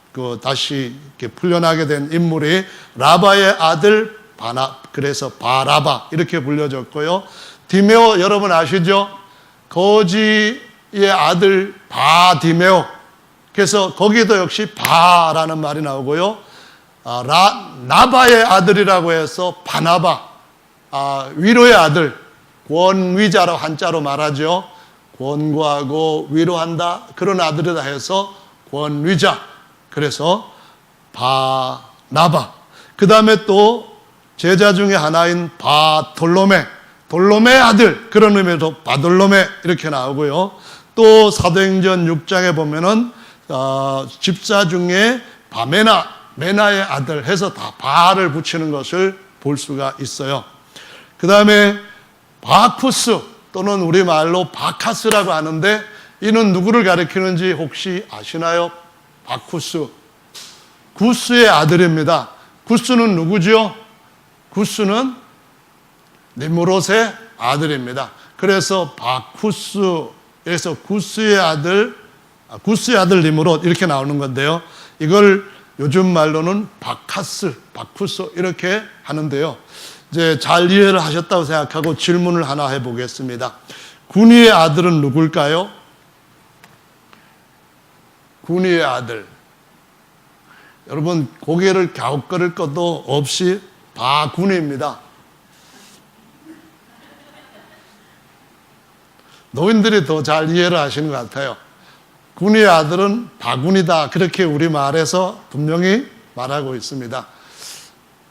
다시 이렇게 풀려나게 된 인물이 라바의 아들 그래서 바라바 이렇게 불려졌고요. 디메오 여러분 아시죠? 거지의 아들 바디메오. 그래서 거기도 역시 바라는 말이 나오고요. 나바의 아들이라고 해서 바나바, 위로의 아들, 권위자로 한자로 말하죠. 권고하고 위로한다, 그런 아들이다 해서 권위자, 그래서 바나바. 그 다음에 또 제자 중에 하나인 바돌로메, 돌로메의 아들, 그런 의미로 바돌로메 이렇게 나오고요. 또 사도행전 6장에 보면은 집사 중에 메나의 아들 해서 다 바를 붙이는 것을 볼 수가 있어요. 그 다음에 바쿠스 또는 우리말로 바카스라고 하는데 이는 누구를 가리키는지 혹시 아시나요? 바쿠스, 구스의 아들입니다. 구스는 누구죠? 구스는 니므롯의 아들입니다. 그래서 바쿠스에서 구스의 아들 니므롯 이렇게 나오는 건데요. 이걸 요즘 말로는 바쿠스 이렇게 하는데요. 이제 잘 이해를 하셨다고 생각하고 질문을 하나 해보겠습니다. 군이의 아들은 누굴까요? 군이의 아들. 여러분 고개를 갸웃거릴 것도 없이 바구니입니다. 노인들이 더 잘 이해를 하시는 것 같아요. 군의 아들은 바구니다. 그렇게 우리말에서 분명히 말하고 있습니다.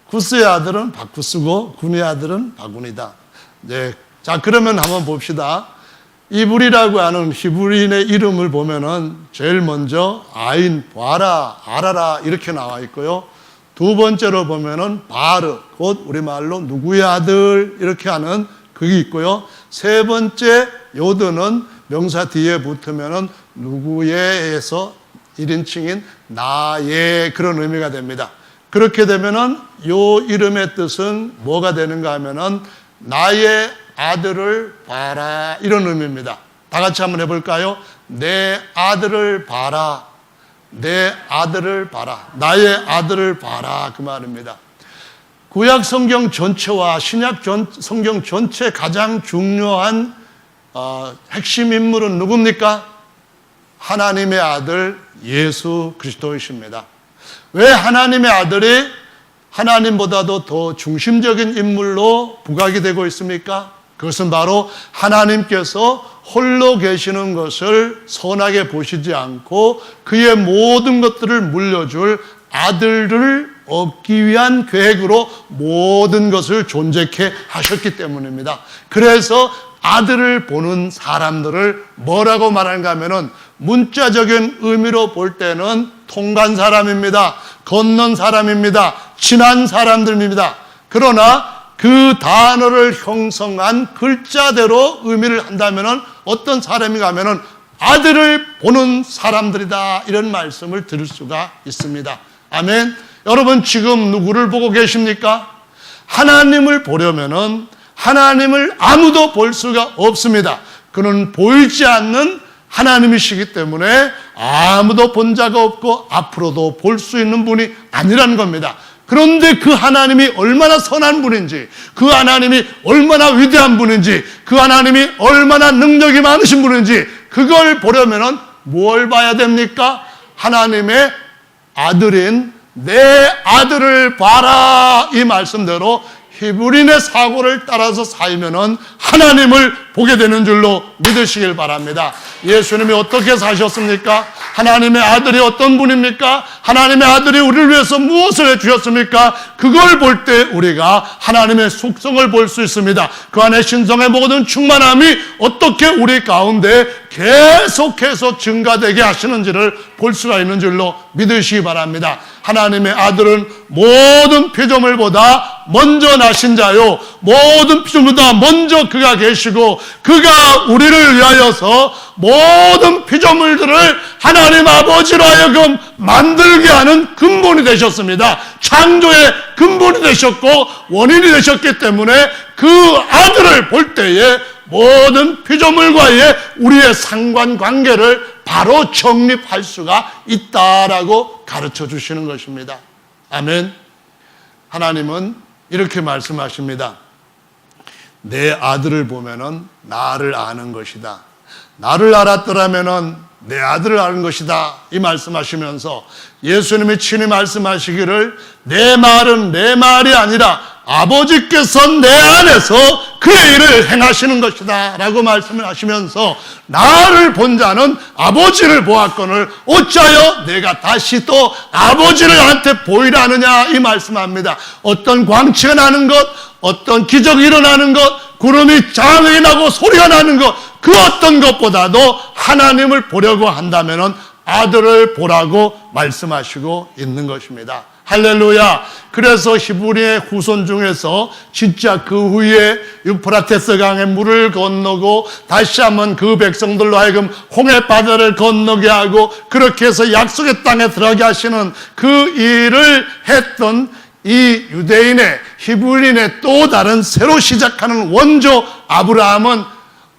구스의 아들은 바쿠스고 군의 아들은 바구니다. 네. 자, 그러면 한번 봅시다. 이불이라고 하는 히브리인의 이름을 보면은 제일 먼저 아인, 바라, 아라라 이렇게 나와 있고요. 두 번째로 보면은 바르, 곧 우리말로 누구의 아들 이렇게 하는 그게 있고요. 세 번째 요드는 명사 뒤에 붙으면은 누구의에서 1인칭인 나의 그런 의미가 됩니다. 그렇게 되면은 요 이름의 뜻은 뭐가 되는가 하면은 나의 아들을 봐라 이런 의미입니다. 다 같이 한번 해볼까요? 내 아들을 봐라. 내 아들을 봐라. 나의 아들을 봐라 그 말입니다. 구약 성경 전체와 신약 성경 전체 가장 중요한 핵심 인물은 누굽니까? 하나님의 아들 예수 그리스도이십니다. 왜 하나님의 아들이 하나님보다도 더 중심적인 인물로 부각이 되고 있습니까? 그것은 바로 하나님께서 홀로 계시는 것을 선하게 보시지 않고 그의 모든 것들을 물려줄 아들을 얻기 위한 계획으로 모든 것을 존재케 하셨기 때문입니다. 그래서 아들을 보는 사람들을 뭐라고 말하는가 하면은 문자적인 의미로 볼 때는 통간 사람입니다. 건넌 사람입니다. 친한 사람들입니다. 그러나 그 단어를 형성한 글자대로 의미를 한다면은 어떤 사람인가 하면은 아들을 보는 사람들이다. 이런 말씀을 들을 수가 있습니다. 아멘. 여러분 지금 누구를 보고 계십니까? 하나님을 보려면은 하나님을 아무도 볼 수가 없습니다. 그는 보이지 않는 하나님이시기 때문에 아무도 본 자가 없고 앞으로도 볼 수 있는 분이 아니라는 겁니다. 그런데 그 하나님이 얼마나 선한 분인지, 그 하나님이 얼마나 위대한 분인지, 그 하나님이 얼마나 능력이 많으신 분인지 그걸 보려면은 뭘 봐야 됩니까? 하나님의 아들인 내 아들을 봐라 이 말씀대로 히브리인의 사고를 따라서 살면은 하나님을 보게 되는 줄로 믿으시길 바랍니다. 예수님이 어떻게 사셨습니까? 하나님의 아들이 어떤 분입니까? 하나님의 아들이 우리를 위해서 무엇을 해주셨습니까? 그걸 볼 때 우리가 하나님의 속성을 볼 수 있습니다. 그 안에 신성의 모든 충만함이 어떻게 우리 가운데 계속해서 증가되게 하시는지를 볼 수가 있는 줄로 믿으시기 바랍니다. 하나님의 아들은 모든 피조물보다 먼저 나신 자요, 모든 피조물보다 먼저 그가 계시고 그가 우리를 위하여서 모든 피조물들을 하나님 아버지로 하여금 만들게 하는 근본이 되셨습니다. 창조의 근본이 되셨고 원인이 되셨기 때문에 그 아들을 볼 때에 모든 피조물과의 우리의 상관관계를 바로 정립할 수가 있다라고 가르쳐 주시는 것입니다. 아멘. 하나님은 이렇게 말씀하십니다. 내 아들을 보면은 나를 아는 것이다. 나를 알았더라면은 내 아들을 아는 것이다. 이 말씀하시면서 예수님이 친히 말씀하시기를 내 말은 내 말이 아니라 아버지께서 내 안에서 그의 일을 행하시는 것이다 라고 말씀을 하시면서 나를 본 자는 아버지를 보았거늘 어찌하여 내가 다시 또 아버지를 나한테 보이라 하느냐 이 말씀합니다. 어떤 광채가 나는 것, 어떤 기적이 일어나는 것, 구름이 장이 나고 소리가 나는 것, 그 어떤 것보다도 하나님을 보려고 한다면 아들을 보라고 말씀하시고 있는 것입니다. 할렐루야. 그래서 히브리의 후손 중에서 진짜 그 후에 유프라테스 강의 물을 건너고 다시 한번 그 백성들로 하여금 홍해 바다를 건너게 하고 그렇게 해서 약속의 땅에 들어가게 하시는 그 일을 했던 이 유대인의 히브리인의 또 다른 새로 시작하는 원조 아브라함은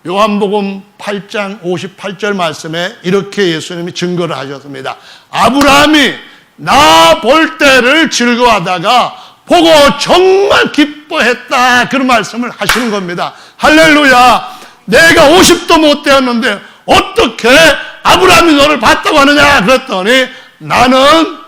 요한복음 8장 58절 말씀에 이렇게 예수님이 증거를 하셨습니다. 아브라함이 나 볼 때를 즐거워하다가 보고 정말 기뻐했다 그런 말씀을 하시는 겁니다. 할렐루야. 내가 50도 못 되었는데 어떻게 아브라함이 너를 봤다고 하느냐 그랬더니 나는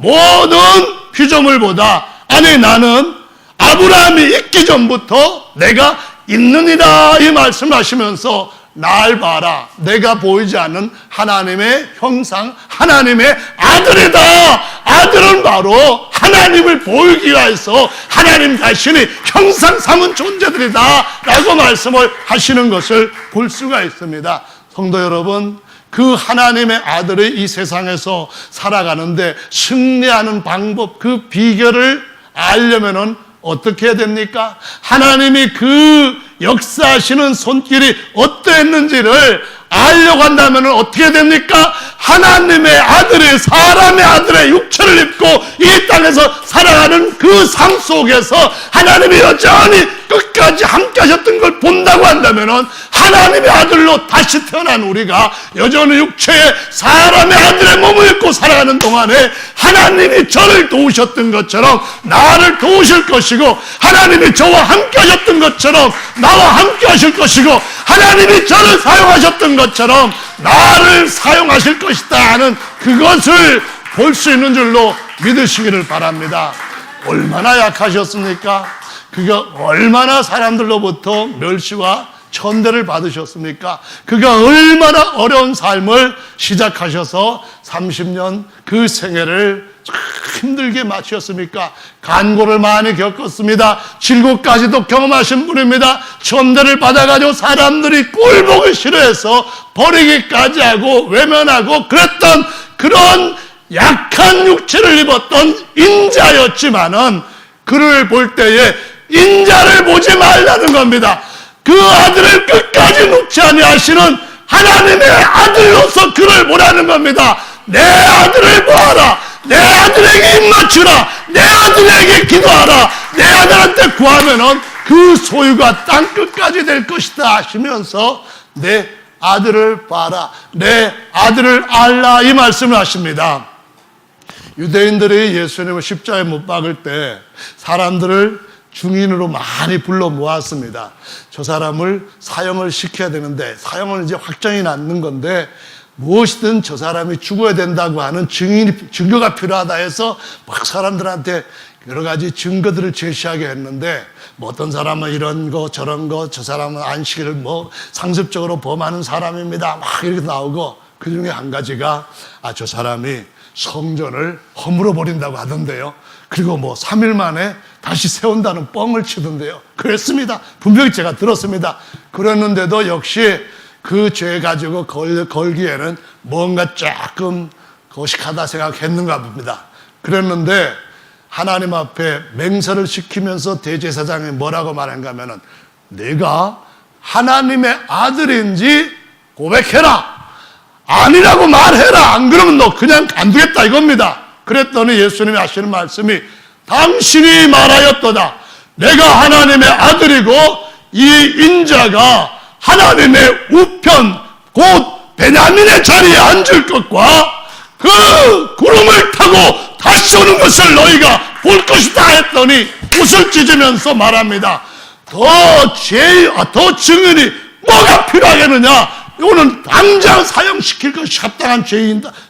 모든 피조물보다 아니 나는 아브라함이 있기 전부터 내가 있느니라 이 말씀하시면서 날 봐라, 내가 보이지 않는 하나님의 형상, 하나님의 아들이다. 아들은 바로 하나님을 보이기 위해서 하나님 자신이 형상 삼은 존재들이다 라고 말씀을 하시는 것을 볼 수가 있습니다. 성도 여러분, 그 하나님의 아들이 이 세상에서 살아가는데 승리하는 방법, 그 비결을 알려면은 어떻게 해야 됩니까? 하나님이 그 역사하시는 손길이 어떠했는지를 알려고 한다면 어떻게 해야 됩니까? 하나님의 아들이 사람의 아들의 육체를 입고 이 땅에서 살아가는 그 삶 속에서 하나님이 여전히 끝까지 함께 하셨던 걸 본다고 한다면 하나님의 아들로 다시 태어난 우리가 여전히 육체에 사람의 아들의 몸을 입고 살아가는 동안에 하나님이 저를 도우셨던 것처럼 나를 도우실 것이고, 하나님이 저와 함께 하셨던 것처럼 나와 함께 하실 것이고, 하나님이 저를 사용하셨던 것처럼 나를 사용하실 것이다 하는 그것을 볼 수 있는 줄로 믿으시기를 바랍니다. 얼마나 약하셨습니까? 그가 얼마나 사람들로부터 멸시와 천대를 받으셨습니까? 그가 얼마나 어려운 삶을 시작하셔서 30년 그 생애를 힘들게 마치셨습니까? 간고를 많이 겪었습니다. 질고까지도 경험하신 분입니다. 천대를 받아가지고 사람들이 꼴보기 싫어해서 버리기까지 하고 외면하고 그랬던 그런 약한 육체를 입었던 인자였지만은 그를 볼 때에 인자를 보지 말라는 겁니다. 그 아들을 끝까지 놓지 아니하시는 하나님의 아들로서 그를 보라는 겁니다. 내 아들을 보아라. 내 아들에게 입맞추라. 내 아들에게 기도하라. 내 아들한테 구하면은 그 소유가 땅 끝까지 될 것이다 하시면서 내 아들을 봐라. 내 아들을 알라 이 말씀을 하십니다. 유대인들이 예수님을 십자가에 못 박을 때 사람들을 증인으로 많이 불러 모았습니다. 저 사람을 사형을 시켜야 되는데, 사형은 이제 확정이 났는 건데 무엇이든 저 사람이 죽어야 된다고 하는 증거가 필요하다 해서 막 사람들한테 여러 가지 증거들을 제시하게 했는데, 뭐 어떤 사람은 이런 거 저런 거, 저 사람은 안식일을 뭐 상습적으로 범하는 사람입니다 막 이렇게 나오고, 그 중에 한 가지가 저 사람이 성전을 허물어 버린다고 하던데요. 그리고 뭐 3일 만에 다시 세운다는 뻥을 치던데요. 그랬습니다. 분명히 제가 들었습니다. 그랬는데도 역시 그 죄 가지고 걸기에는 뭔가 조금 거식하다 생각했는가 봅니다. 그랬는데 하나님 앞에 맹세를 시키면서 대제사장이 뭐라고 말한가 하면은 내가 하나님의 아들인지 고백해라. 아니라고 말해라. 안 그러면 너 그냥 안 되겠다 이겁니다. 그랬더니 예수님이 하시는 말씀이 당신이 말하였도다. 내가 하나님의 아들이고 이 인자가 하나님의 우편 곧 베냐민의 자리에 앉을 것과 그 구름을 타고 다시 오는 것을 너희가 볼 것이다 했더니 웃을 찢으면서 말합니다. 더 증인이 뭐가 필요하겠느냐? 이거는 당장 사형시킬 것이 합당한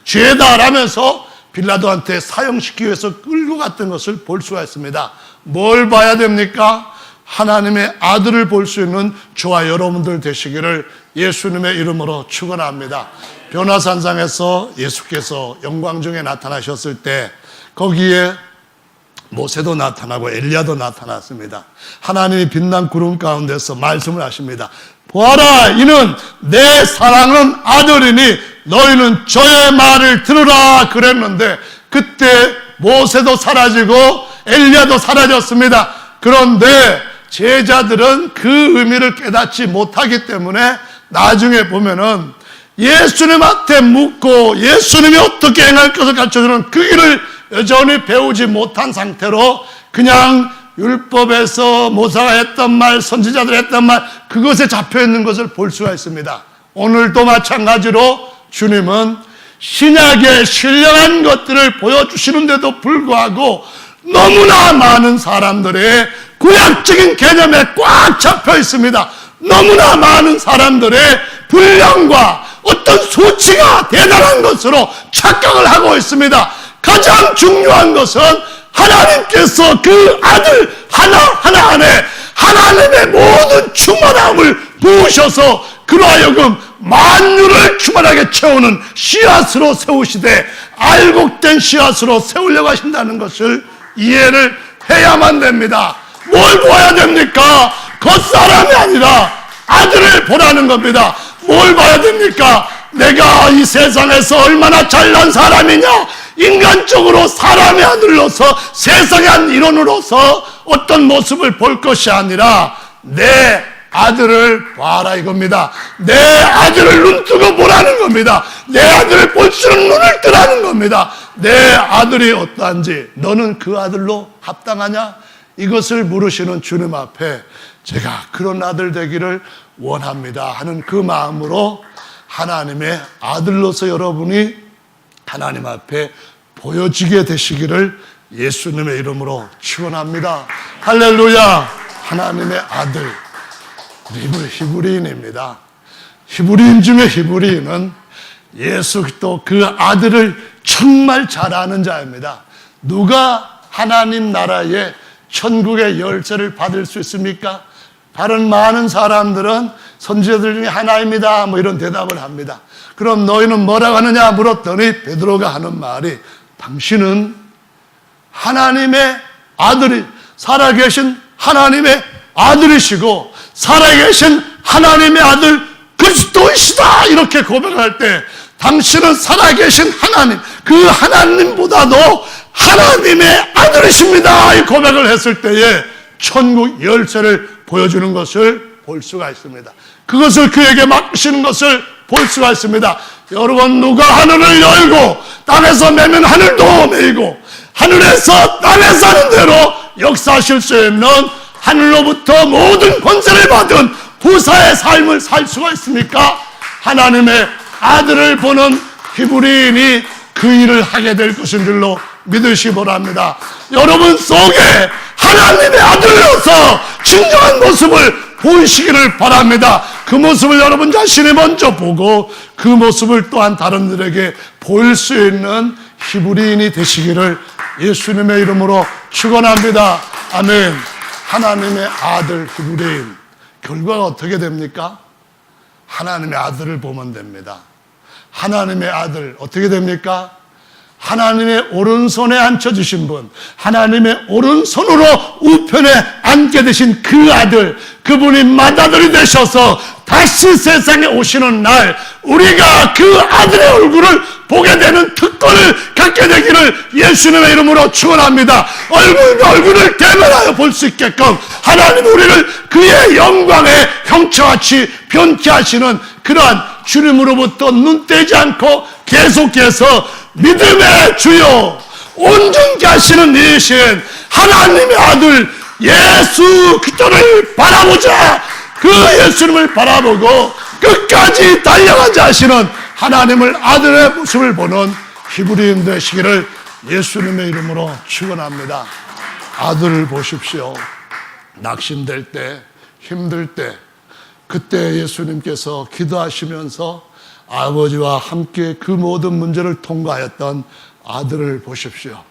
죄다 라면서 빌라도한테 사형시키기 위해서 끌고 갔던 것을 볼 수가 있습니다. 뭘 봐야 됩니까? 하나님의 아들을 볼 수 있는 저와 여러분들 되시기를 예수님의 이름으로 축원합니다. 변화산상에서 예수께서 영광 중에 나타나셨을 때 거기에 모세도 나타나고 엘리야도 나타났습니다. 하나님이 빛난 구름 가운데서 말씀을 하십니다. 보아라, 이는 내 사랑하는 아들이니 너희는 저의 말을 들으라 그랬는데 그때 모세도 사라지고 엘리야도 사라졌습니다. 그런데 제자들은 그 의미를 깨닫지 못하기 때문에 나중에 보면은 예수님한테 묻고 예수님이 어떻게 행할 것을 가르쳐주는 그 일을 여전히 배우지 못한 상태로 그냥 율법에서 모세가 했던 말, 선지자들 했던 말, 그것에 잡혀있는 것을 볼 수가 있습니다. 오늘도 마찬가지로 주님은 신약의 신령한 것들을 보여주시는데도 불구하고 너무나 많은 사람들의 구약적인 개념에 꽉 잡혀 있습니다. 너무나 많은 사람들의 분량과 어떤 수치가 대단한 것으로 착각을 하고 있습니다. 가장 중요한 것은 하나님께서 그 아들 하나하나 안에 하나님의 모든 충만함을 부으셔서 그로 하여금 만유를 충만하게 채우는 씨앗으로 세우시되 알곡된 씨앗으로 세우려고 하신다는 것을 이해를 해야만 됩니다. 뭘 보아야 됩니까? 겉사람이 아니라 아들을 보라는 겁니다. 뭘 봐야 됩니까? 내가 이 세상에서 얼마나 잘난 사람이냐? 인간적으로 사람의 아들로서 세상의 한 일원으로서 어떤 모습을 볼 것이 아니라 내 아들을 봐라 이겁니다. 내 아들을 눈뜨고 보라는 겁니다. 내 아들을 볼 수 있는 눈을 뜨라는 겁니다. 내 아들이 어떠한지 너는 그 아들로 합당하냐? 이것을 물으시는 주님 앞에 제가 그런 아들 되기를 원합니다 하는 그 마음으로 하나님의 아들로서 여러분이 하나님 앞에 보여지게 되시기를 예수님의 이름으로 축원합니다. 할렐루야. 하나님의 아들 히브리인입니다. 히브리인 중에 히브리인은 예수 그리스도 그 아들을 정말 잘 아는 자입니다. 누가 하나님 나라의 천국의 열쇠를 받을 수 있습니까? 다른 많은 사람들은 선지자들 중에 하나입니다 뭐 이런 대답을 합니다. 그럼 너희는 뭐라고 하느냐 물었더니 베드로가 하는 말이 당신은 하나님의 아들이 살아계신 하나님의 아들이시고 살아계신 하나님의 아들 그리스도이시다 이렇게 고백할 때 당신은 살아계신 하나님 그 하나님보다도 하나님의 아들이십니다 이 고백을 했을 때에 천국 열쇠를 보여주는 것을 볼 수가 있습니다. 그것을 그에게 맡기시는 것을 볼 수가 있습니다. 여러분 누가 하늘을 열고 땅에서 매면 하늘도 매이고 하늘에서 땅에 사는 대로 역사하실 수 있는 하늘로부터 모든 권세를 받은 부사의 삶을 살 수가 있습니까? 하나님의 아들을 보는 히브리인이 그 일을 하게 될 것인 줄로 믿으시기 바랍니다. 여러분 속에 하나님의 아들로서 진정한 모습을 보이시기를 바랍니다. 그 모습을 여러분 자신이 먼저 보고 그 모습을 또한 다른들에게 보일 수 있는 히브리인이 되시기를 예수님의 이름으로 축원합니다. 아멘. 하나님의 아들 히브리인 결과가 어떻게 됩니까? 하나님의 아들을 보면 됩니다. 하나님의 아들 어떻게 됩니까? 하나님의 오른손에 앉혀주신 분, 하나님의 오른손으로 우편에 앉게 되신 그 아들, 그분이 맏아들이 되셔서 다시 세상에 오시는 날 우리가 그 아들의 얼굴을 보게 되는 특권을 갖게 되기를 예수님의 이름으로 축원합니다. 얼굴을 대면하여 볼 수 있게끔 하나님 우리를 그의 영광의 형체같이 변케 하시는 그러한 주님으로부터 눈 떼지 않고 계속해서 믿음의 주요 온전케 하시는 이신 하나님의 아들 예수 그리스도를 바라보자. 그 예수님을 바라보고 끝까지 달려가자 하시는 하나님을 아들의 모습을 보는 히브리인 되시기를 예수님의 이름으로 축원합니다. 아들을 보십시오. 낙심될 때, 힘들 때, 그때 예수님께서 기도하시면서 아버지와 함께 그 모든 문제를 통과하였던 아들을 보십시오.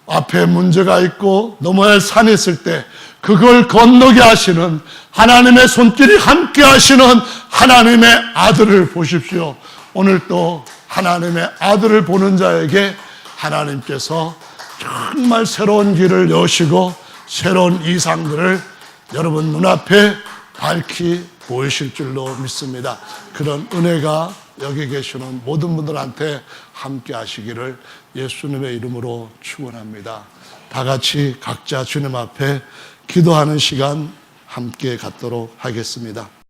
앞에 문제가 있고 넘어야 할 산이 있을 때 그걸 건너게 하시는 하나님의 손길이 함께 하시는 하나님의 아들을 보십시오. 오늘 또 하나님의 아들을 보는 자에게 하나님께서 정말 새로운 길을 여시고 새로운 이상들을 여러분 눈앞에 밝히 보이실 줄로 믿습니다. 그런 은혜가 여기 계시는 모든 분들한테 함께 하시기를 예수님의 이름으로 축원합니다. 다 같이 각자 주님 앞에 기도하는 시간 함께 갖도록 하겠습니다.